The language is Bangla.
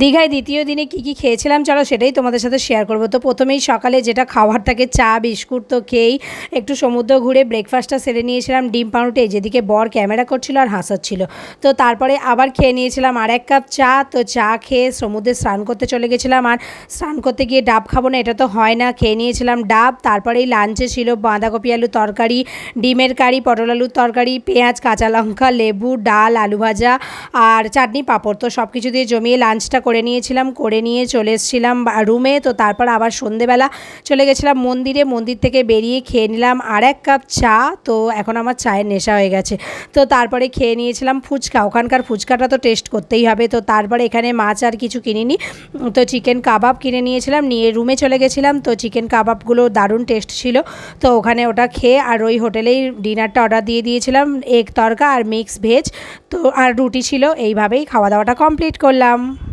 দীঘায় দ্বিতীয় দিনে কী খেয়েছিলাম চলো সেটাই তোমাদের সাথে শেয়ার করব। তো প্রথমেই সকালে যেটা খাওয়ার থাকে চা বিস্কুট তো খেয়েই একটু সমুদ্র ঘুরে ব্রেকফাস্টটা সেরে নিয়েছিলাম, ডিম পাউরুটি, যেদিকে বর ক্যামেরা করছিল আর হাসাচ্ছিল। তো তারপরে আবার খেয়ে নিয়েছিলাম আর 1 কাপ চা। তো চা খেয়ে সমুদ্রে স্নান করতে চলে গেছিলাম, আর স্নান করতে গিয়ে ডাব খাবো না এটা তো হয় না, খেয়ে নিয়েছিলাম ডাব। তারপরেই লাঞ্চে ছিল বাঁধাকপি আলুর তরকারি, ডিমের কারি, পটল আলুর তরকারি, পেঁয়াজ, কাঁচা লঙ্কা, লেবু, ডাল, আলু ভাজা আর চাটনি পাঁপড়। তো সব কিছু দিয়ে জমিয়ে লাঞ্চটা করে নিয়েছিলাম, করে নিয়ে চলে এসেছিলাম রুমে। তো তারপর আবার সন্ধেবেলা চলে গেছিলাম মন্দিরে, মন্দির থেকে বেরিয়ে খেয়ে নিলাম আর 1 কাপ চা। তো এখন আমার চায়ের নেশা হয়ে গেছে। তো তারপরে খেয়ে নিয়েছিলাম ফুচকা, ওখানকার ফুচকাটা তো টেস্ট করতেই হবে। তো তারপরে এখানে মাছ আর কিছু কিনিনি, তো চিকেন কাবাব কিনে নিয়েছিলাম, নিয়ে রুমে চলে গেছিলাম। তো চিকেন কাবাবগুলো দারুণ টেস্ট ছিল। তো ওখানে ওটা খেয়ে আর ওই হোটেলেই ডিনারটা অর্ডার দিয়ে দিয়েছিলাম, এগ তড়কা আর মিক্স ভেজ। তো আর রুটি ছিল, এইভাবেই খাওয়া দাওয়াটা কমপ্লিট করলাম।